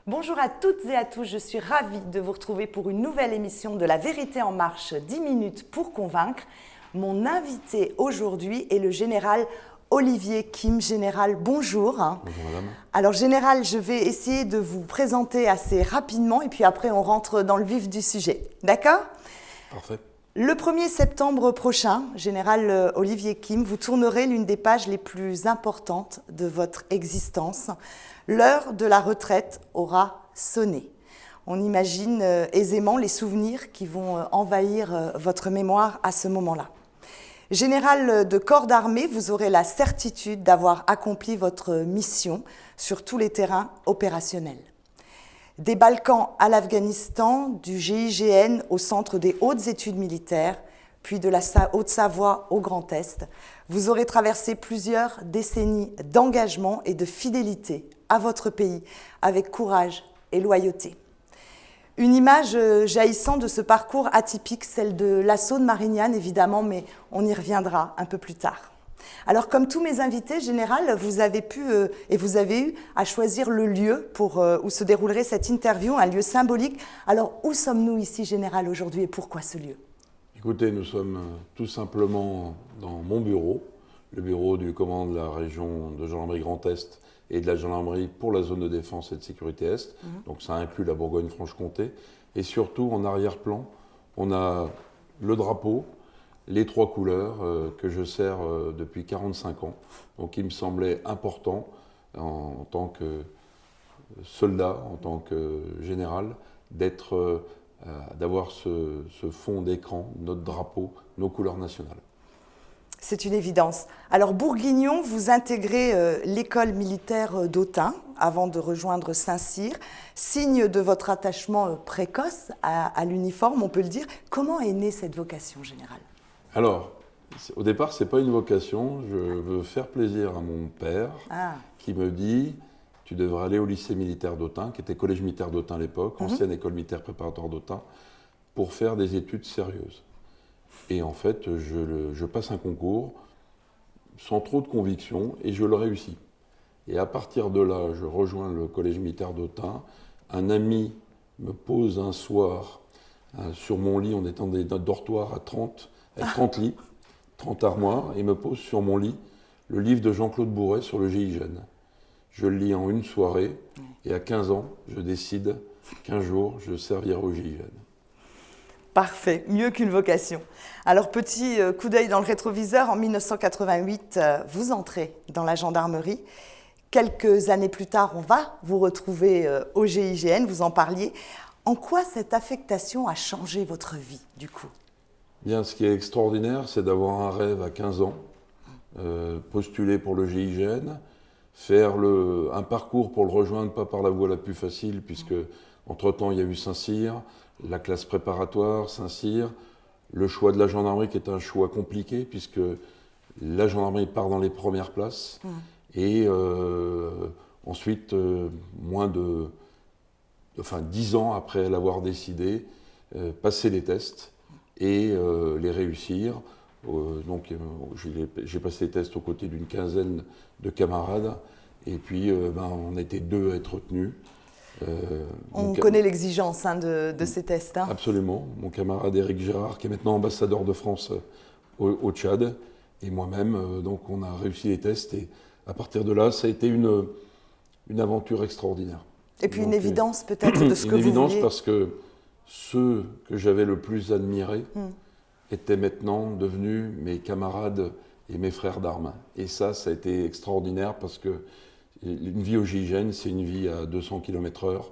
Bonjour à toutes et à tous, je suis ravie de vous retrouver pour une nouvelle émission de La Vérité en Marche, 10 minutes pour convaincre. Mon invité aujourd'hui est le général Olivier Kim. Général, bonjour. Bonjour madame. Alors général, je vais essayer de vous présenter assez rapidement et puis après on rentre dans le vif du sujet. D'accord ? Parfait. Le 1er septembre prochain, général Olivier Kim, vous tournerez l'une des pages les plus importantes de votre existence. L'heure de la retraite aura sonné. On imagine aisément les souvenirs qui vont envahir votre mémoire à ce moment-là. Général de corps d'armée, vous aurez la certitude d'avoir accompli votre mission sur tous les terrains opérationnels. Des Balkans à l'Afghanistan, du GIGN au Centre des hautes études militaires, puis de la Haute-Savoie au Grand Est, vous aurez traversé plusieurs décennies d'engagement et de fidélité à votre pays, avec courage et loyauté. Une image jaillissant de ce parcours atypique, celle de l'assaut de Marignane évidemment, mais on y reviendra un peu plus tard. Alors comme tous mes invités, Général, vous avez pu et vous avez eu à choisir le lieu où se déroulerait cette interview, un lieu symbolique. Alors où sommes-nous ici, Général, aujourd'hui et pourquoi ce lieu ? Écoutez, nous sommes tout simplement dans mon bureau, le bureau du commandant de la région de gendarmerie Grand Est et de la gendarmerie pour la zone de défense et de sécurité Est. Donc ça inclut la Bourgogne-Franche-Comté. Et surtout, en arrière-plan, on a le drapeau, les trois couleurs que je sers depuis 45 ans. Donc il me semblait important, en tant que soldat, en tant que général, d'avoir ce fond d'écran, notre drapeau, nos couleurs nationales. C'est une évidence. Alors Bourguignon, vous intégrez l'école militaire d'Autun avant de rejoindre Saint-Cyr, signe de votre attachement précoce à l'uniforme, on peut le dire. Comment est née cette vocation, Général ? Alors, au départ, ce n'est pas une vocation. Je veux faire plaisir à mon père qui me dit « Tu devrais aller au lycée militaire d'Autun », qui était collège militaire d'Autun à l'époque, ancienne école militaire préparatoire d'Autun, pour faire des études sérieuses. Et en fait, je passe un concours sans trop de conviction et je le réussis. Et à partir de là, je rejoins le collège militaire d'Autun. Un ami me pose un soir sur mon lit, on est dans des dortoirs à 30, avec 30 lits, 30 armoires, et me pose sur mon lit le livre de Jean-Claude Bourret sur le GIGN. Je le lis en une soirée et à 15 ans, je décide qu'un jour, je servirai au GIGN. Parfait, mieux qu'une vocation. Alors, petit coup d'œil dans le rétroviseur, en 1988, vous entrez dans la gendarmerie. Quelques années plus tard, on va vous retrouver au GIGN, vous en parliez. En quoi cette affectation a changé votre vie, du coup ? Bien, ce qui est extraordinaire, c'est d'avoir un rêve à 15 ans, postuler pour le GIGN, faire un parcours pour le rejoindre, pas par la voie la plus facile, puisque entre-temps, il y a eu Saint-Cyr, la classe préparatoire, Saint-Cyr, le choix de la gendarmerie qui est un choix compliqué puisque la gendarmerie part dans les premières places et ensuite, 10 ans après l'avoir décidé, passer les tests et les réussir. Donc j'ai passé les tests aux côtés d'une quinzaine de camarades et puis on était 2 à être retenus. On connaît l'exigence de ces tests. Absolument. Mon camarade Éric Gérard, qui est maintenant ambassadeur de France au Tchad, et moi-même, donc on a réussi les tests. Et à partir de là, ça a été une aventure extraordinaire. Et puis donc, une évidence peut-être de ce que vous vouliez. Une évidence parce que ceux que j'avais le plus admirés étaient maintenant devenus mes camarades et mes frères d'armes. Et ça a été extraordinaire parce que une vie au GIGN, c'est une vie à 200 km/h,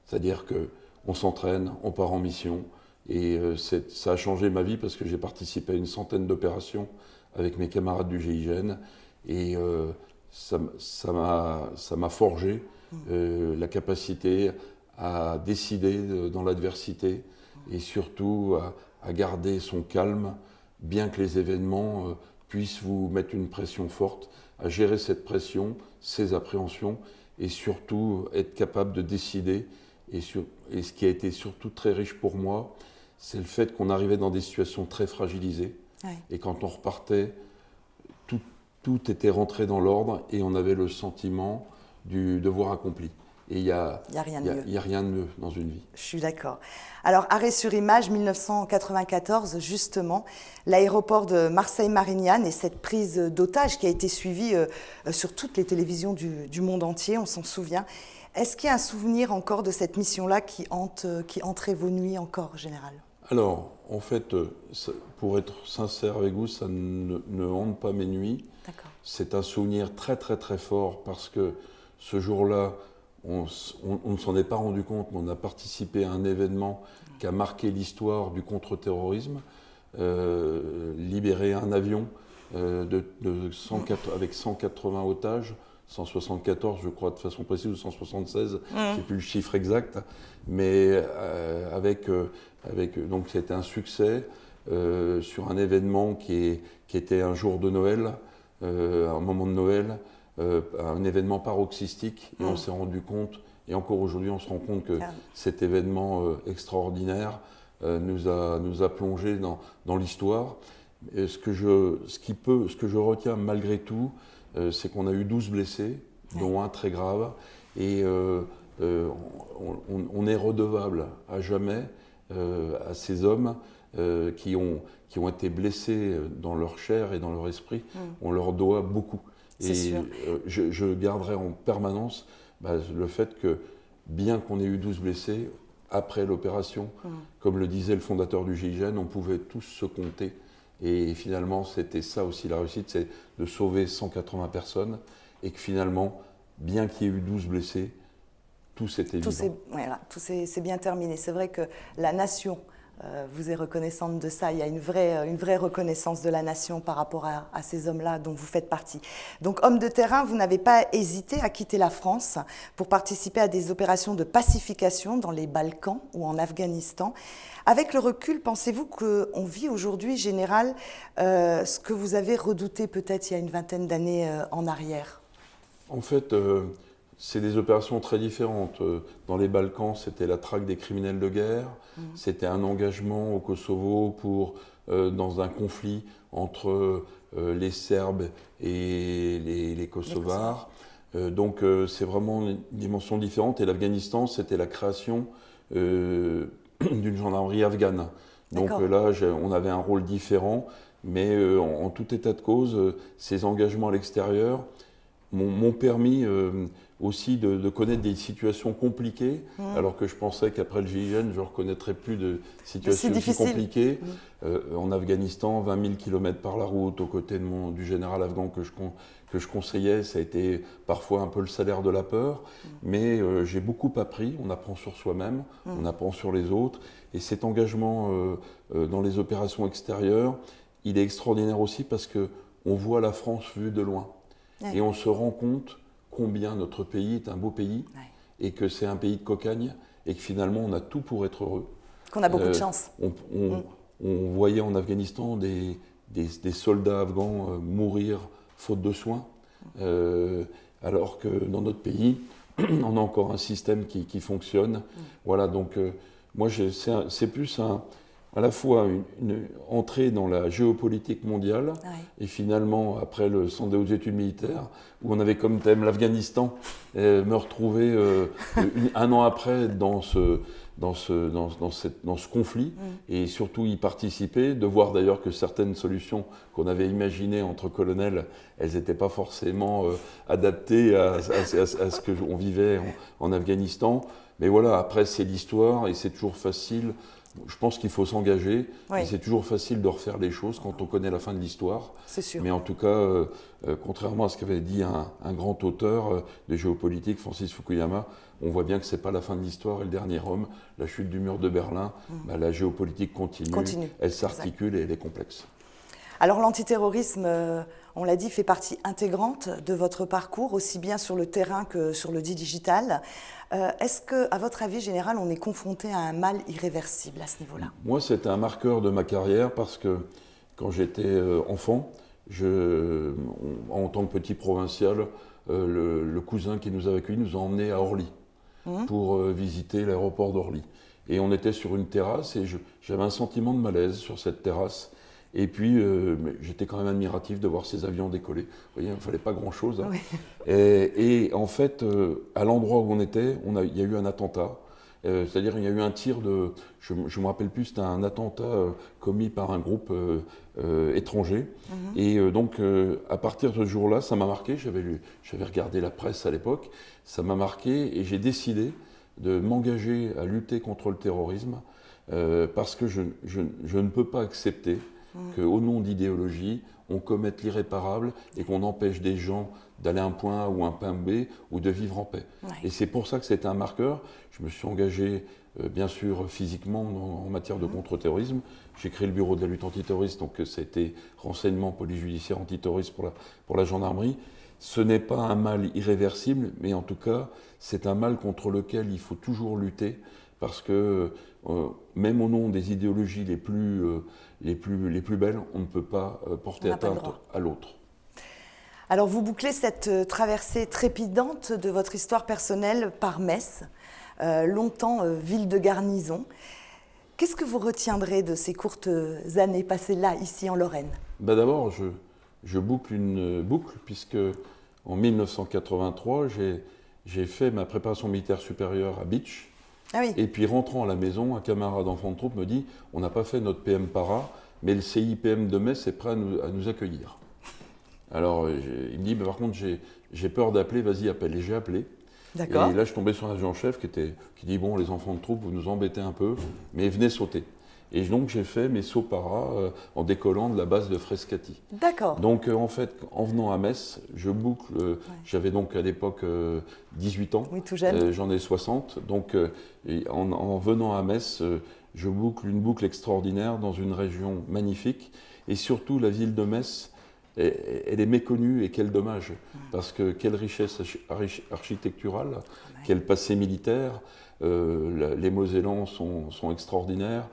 c'est-à-dire qu'on s'entraîne, on part en mission, et ça a changé ma vie parce que j'ai participé à une centaine d'opérations avec mes camarades du GIGN, et ça m'a forgé la capacité à décider dans l'adversité, et surtout à garder son calme, bien que les événements puissent vous mettre une pression forte, à gérer cette pression, ces appréhensions, et surtout être capable de décider. Et ce qui a été surtout très riche pour moi, c'est le fait qu'on arrivait dans des situations très fragilisées. Ouais. Et quand on repartait, tout était rentré dans l'ordre et on avait le sentiment du devoir accompli. Et il n'y a, Il y a rien de mieux. y a rien de mieux dans une vie. Je suis d'accord. Alors, arrêt sur image, 1994, justement, l'aéroport de Marseille-Marignane et cette prise d'otage qui a été suivie sur toutes les télévisions du monde entier, on s'en souvient. Est-ce qu'il y a un souvenir encore de cette mission-là qui hanterait vos nuits encore, Général? Alors, en fait, pour être sincère avec vous, ça ne hante pas mes nuits. D'accord. C'est un souvenir très très très fort parce que ce jour-là, on ne s'en est pas rendu compte, mais on a participé à un événement qui a marqué l'histoire du contre-terrorisme, libérer un avion avec 180 otages, 174 je crois de façon précise, ou 176, je ne sais plus le chiffre exact, mais donc c'était un succès sur un événement qui était un jour de Noël, un moment de Noël, un événement paroxystique, et on s'est rendu compte, et encore aujourd'hui on se rend compte que cet événement extraordinaire nous a plongé dans l'histoire. Et ce que je retiens malgré tout, c'est qu'on a eu 12 blessés, dont un très grave, et on est redevable à jamais à ces hommes qui ont été blessés dans leur chair et dans leur esprit. On leur doit beaucoup. Et je garderai en permanence le fait que, bien qu'on ait eu 12 blessés, après l'opération, comme le disait le fondateur du GIGN, on pouvait tous se compter. Et finalement, c'était ça aussi la réussite, c'est de sauver 180 personnes. Et que finalement, bien qu'il y ait eu 12 blessés, tout s'était vivant. Tout c'est bien terminé. C'est vrai que la nation vous est reconnaissante de ça. Il y a une vraie reconnaissance de la nation par rapport à ces hommes-là dont vous faites partie. Donc, homme de terrain, vous n'avez pas hésité à quitter la France pour participer à des opérations de pacification dans les Balkans ou en Afghanistan. Avec le recul, pensez-vous qu'on vit aujourd'hui, Général, ce que vous avez redouté peut-être il y a une vingtaine d'années en arrière? En fait, c'est des opérations très différentes. Dans les Balkans, c'était la traque des criminels de guerre. C'était un engagement au Kosovo dans un conflit entre les Serbes et les Kosovars. Donc c'est vraiment une dimension différente. Et l'Afghanistan, c'était la création d'une gendarmerie afghane. Donc là, on avait un rôle différent. Mais en tout état de cause, ces engagements à l'extérieur m'ont permis aussi de connaître des situations compliquées, alors que je pensais qu'après le GIGN, je ne reconnaîtrais plus de situations aussi compliquées. En Afghanistan, 20 000 km par la route, aux côtés du général afghan que je conseillais, ça a été parfois un peu le salaire de la peur, mais j'ai beaucoup appris, on apprend sur soi-même, on apprend sur les autres, et cet engagement dans les opérations extérieures, il est extraordinaire aussi parce qu'on voit la France vue de loin. Et on se rend compte combien notre pays est un beau pays et que c'est un pays de cocagne et que finalement on a tout pour être heureux. Qu'on a beaucoup de chance. On voyait en Afghanistan des soldats afghans mourir faute de soins, alors que dans notre pays, on a encore un système qui fonctionne. Voilà, donc moi c'est plus à la fois une entrée dans la géopolitique mondiale, et finalement, après le centre des hautes études militaires, où on avait comme thème l'Afghanistan, me retrouver un an après dans ce conflit, et surtout y participer, de voir d'ailleurs que certaines solutions qu'on avait imaginées entre colonels, elles n'étaient pas forcément adaptées à ce qu'on vivait en Afghanistan. Mais voilà, après c'est l'histoire, et c'est toujours facile. Je pense qu'il faut s'engager, et c'est toujours facile de refaire les choses quand on connaît la fin de l'histoire. C'est sûr. Mais en tout cas, contrairement à ce qu'avait dit un grand auteur de géopolitique, Francis Fukuyama, on voit bien que ce n'est pas la fin de l'histoire et le dernier homme. La chute du mur de Berlin, la géopolitique continue. Elle s'articule et elle est complexe. Alors l'antiterrorisme, on l'a dit, fait partie intégrante de votre parcours, aussi bien sur le terrain que sur le dit digital. Est-ce qu'à votre avis, Général, on est confronté à un mal irréversible à ce niveau-là? Moi, c'était un marqueur de ma carrière parce que quand j'étais enfant, en tant que petit provincial, le cousin qui nous avait accueillis nous a emmenés à Orly pour visiter l'aéroport d'Orly. Et on était sur une terrasse et j'avais un sentiment de malaise sur cette terrasse. Et puis, mais j'étais quand même admiratif de voir ces avions décoller. Vous voyez, il ne fallait pas grand-chose. Hein. Oui. Et en fait, à l'endroit où on était, il y a eu un attentat. C'est-à-dire il y a eu un tir de... Je ne me rappelle plus, c'était un attentat commis par un groupe étranger. Et donc, à partir de ce jour-là, ça m'a marqué. J'avais regardé la presse à l'époque. Ça m'a marqué et j'ai décidé de m'engager à lutter contre le terrorisme parce que je ne peux pas accepter qu'au nom d'idéologie, on commette l'irréparable et qu'on empêche des gens d'aller à un point A ou un point B ou de vivre en paix. Ouais. Et c'est pour ça que c'était un marqueur. Je me suis engagé, bien sûr, physiquement en matière de contre-terrorisme. J'ai créé le bureau de la lutte antiterroriste, donc c'était renseignement, police judiciaire, antiterroriste pour la gendarmerie. Ce n'est pas un mal irréversible, mais en tout cas, c'est un mal contre lequel il faut toujours lutter, parce que même au nom des idéologies les plus belles, on ne peut pas porter atteinte à l'autre. Alors vous bouclez cette traversée trépidante de votre histoire personnelle par Metz, longtemps ville de garnison. Qu'est-ce que vous retiendrez de ces courtes années passées là, ici en Lorraine? D'abord, je boucle une boucle, puisque en 1983, j'ai fait ma préparation militaire supérieure à Bitche. Ah oui. Et puis rentrant à la maison, un camarade d'enfant de troupe me dit « On n'a pas fait notre PM para, mais le CIPM de Metz est prêt à nous accueillir. » Alors il me dit « Par contre, j'ai peur d'appeler, vas-y appelle. » Et j'ai appelé. D'accord. Et là, je tombais sur un adjudant-chef qui dit « Bon, les enfants de troupe, vous nous embêtez un peu, mais venez sauter. » Et donc j'ai fait mes sauts para en décollant de la base de Frescati. D'accord. Donc en fait, en venant à Metz, je boucle, j'avais donc à l'époque 18 ans, Oui, tout jeune. J'en ai 60, donc en venant à Metz, je boucle une boucle extraordinaire dans une région magnifique, et surtout la ville de Metz, elle est méconnue, et quel dommage, parce que quelle richesse architecturale, quel passé militaire, les Mosellans sont extraordinaires.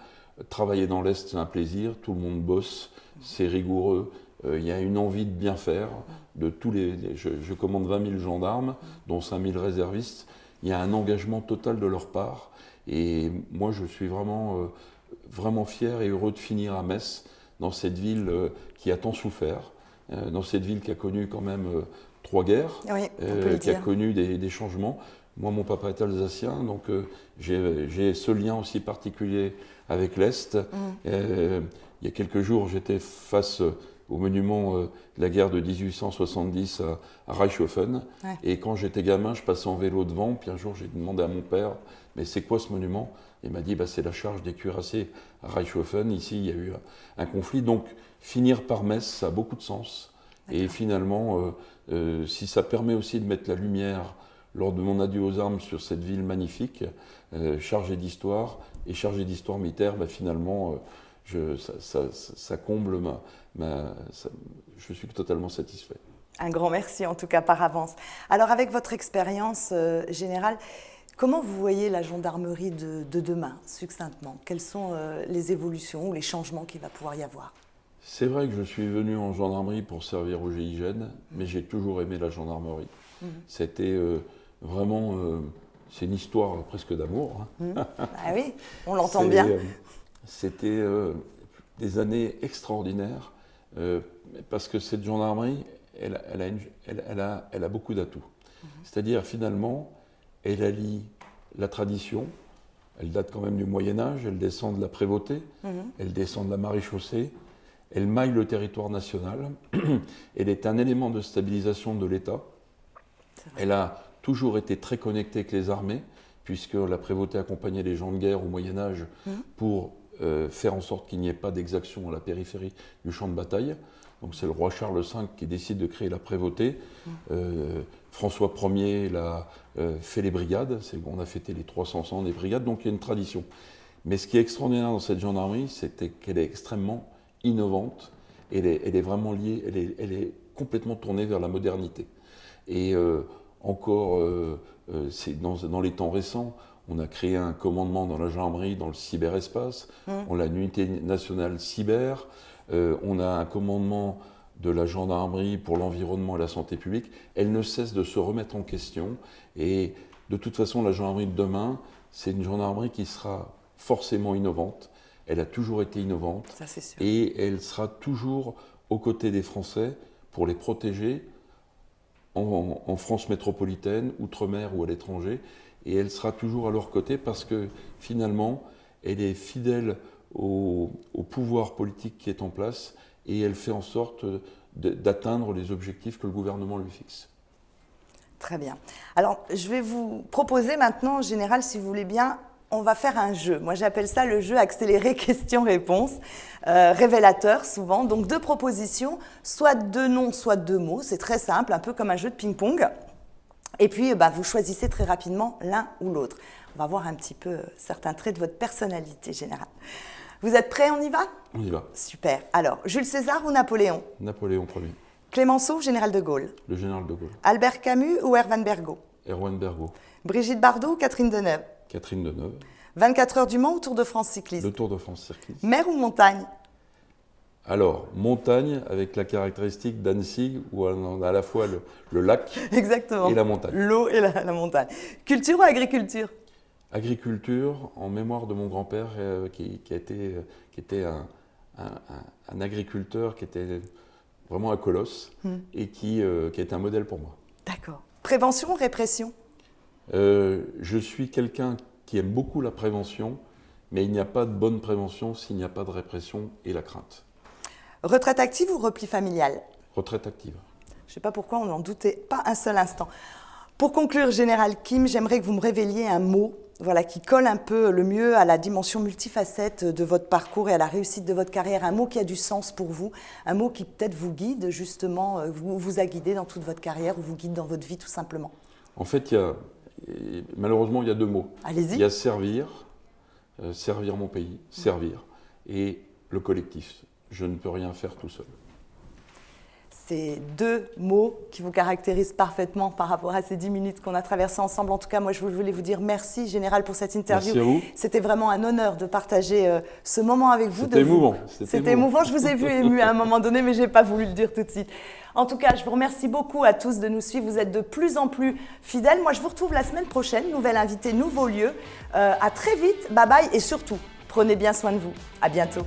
Travailler dans l'Est, c'est un plaisir, tout le monde bosse, c'est rigoureux, il y a une envie de bien faire. Je commande 20 000 gendarmes, dont 5 000 réservistes. Il y a un engagement total de leur part. Et moi, je suis vraiment fier et heureux de finir à Metz, dans cette ville qui a tant souffert, dans cette ville qui a connu quand même 3 guerres, Oui, on peut le qui a dire. connu des changements. Moi, mon papa est alsacien, donc j'ai ce lien aussi particulier avec l'Est. Il y a quelques jours, j'étais face au monument de la guerre de 1870 à Reichshofen. Ouais. Et quand j'étais gamin, je passais en vélo devant. Puis un jour, j'ai demandé à mon père, mais c'est quoi ce monument? Il m'a dit, c'est la charge des cuirassés à Reichshofen. Ici, il y a eu un conflit. Donc, finir par Metz, ça a beaucoup de sens. Et finalement, si ça permet aussi de mettre la lumière lors de mon adieu aux armes sur cette ville magnifique, chargée d'histoire et chargée d'histoire militaire, finalement, ça comble je suis totalement satisfait. Un grand merci en tout cas par avance. Alors avec votre expérience générale, comment vous voyez la gendarmerie de demain, succinctement? Quelles sont les évolutions ou les changements qu'il va pouvoir y avoir? C'est vrai que je suis venu en gendarmerie pour servir au GIGN, mais j'ai toujours aimé la gendarmerie. C'était vraiment, c'est une histoire presque d'amour. Ah oui, on l'entend bien. C'était des années extraordinaires, parce que cette gendarmerie, elle a beaucoup d'atouts. C'est-à-dire, finalement, elle allie la tradition, elle date quand même du Moyen-Âge, elle descend de la prévôté, elle descend de la maréchaussée, elle maille le territoire national, elle est un élément de stabilisation de l'État. Elle a toujours été très connectée avec les armées, puisque la prévôté accompagnait les gens de guerre au Moyen-Âge pour faire en sorte qu'il n'y ait pas d'exaction à la périphérie du champ de bataille. Donc c'est le roi Charles V qui décide de créer la prévôté. François Ier fait les brigades, on a fêté les 300 ans des brigades, donc il y a une tradition. Mais ce qui est extraordinaire dans cette gendarmerie, c'est qu'elle est extrêmement innovante, elle est vraiment liée, elle est complètement tournée vers la modernité. Et c'est dans les temps récents, on a créé un commandement dans la gendarmerie, dans le cyberespace, on a une unité nationale cyber, on a un commandement de la gendarmerie pour l'environnement et la santé publique. Elle ne cesse de se remettre en question, et de toute façon, la gendarmerie de demain, c'est une gendarmerie qui sera forcément innovante. elle a toujours été innovante. Ça, c'est sûr. Et elle sera toujours aux côtés des Français pour les protéger en France métropolitaine, outre-mer ou à l'étranger. Et elle sera toujours à leur côté parce que finalement, elle est fidèle au pouvoir politique qui est en place et elle fait en sorte d'atteindre les objectifs que le gouvernement lui fixe. Très bien. Alors, je vais vous proposer maintenant, en général, si vous voulez bien, on va faire un jeu. Moi, j'appelle ça le jeu accéléré questions-réponses, révélateur souvent. Donc, 2 propositions, soit 2 noms, soit 2 mots. C'est très simple, un peu comme un jeu de ping-pong. Et puis, vous choisissez très rapidement l'un ou l'autre. On va voir un petit peu certains traits de votre personnalité générale. Vous êtes prêts, on y va? On y va. Super. Alors, Jules César ou Napoléon? Napoléon Ier. Clémenceau ou Général de Gaulle? Le général de Gaulle. Albert Camus ou Herman Bergot? Erwan Bergot. Brigitte Bardot ou Catherine Deneuve? Catherine Deneuve. 24 heures du Mans ou Tour de France cycliste? Le Tour de France cycliste. Mer ou montagne? Alors, montagne avec la caractéristique d'Annecy où on a à la fois le lac Exactement. et la montagne. L'eau et la montagne. Culture ou agriculture? Agriculture, en mémoire de mon grand-père qui était un agriculteur, qui était vraiment un colosse et qui est un modèle pour moi. D'accord. Prévention ou répression? Je suis quelqu'un qui aime beaucoup la prévention, mais il n'y a pas de bonne prévention s'il n'y a pas de répression et la crainte. Retraite active ou repli familial? Retraite active. Je ne sais pas pourquoi on n'en doutait pas un seul instant. Pour conclure, Général Kim, j'aimerais que vous me révéliez un mot qui colle un peu le mieux à la dimension multifacette de votre parcours et à la réussite de votre carrière. Un mot qui a du sens pour vous, un mot qui peut-être vous guide justement, vous a guidé dans toute votre carrière ou vous guide dans votre vie tout simplement. En fait, malheureusement, il y a 2 mots. Allez-y. Il y a servir, servir mon pays, servir, et le collectif. Je ne peux rien faire tout seul. C'est 2 mots qui vous caractérisent parfaitement par rapport à ces 10 minutes qu'on a traversées ensemble. En tout cas, moi, je voulais vous dire merci, Général, pour cette interview. Merci à vous. C'était vraiment un honneur de partager ce moment avec vous. C'était émouvant. C'était émouvant. Je vous ai vu ému à un moment donné, mais je n'ai pas voulu le dire tout de suite. En tout cas, je vous remercie beaucoup à tous de nous suivre. Vous êtes de plus en plus fidèles. Moi, je vous retrouve la semaine prochaine. Nouvel invité, nouveau lieu. À très vite. Bye bye. Et surtout, prenez bien soin de vous. À bientôt.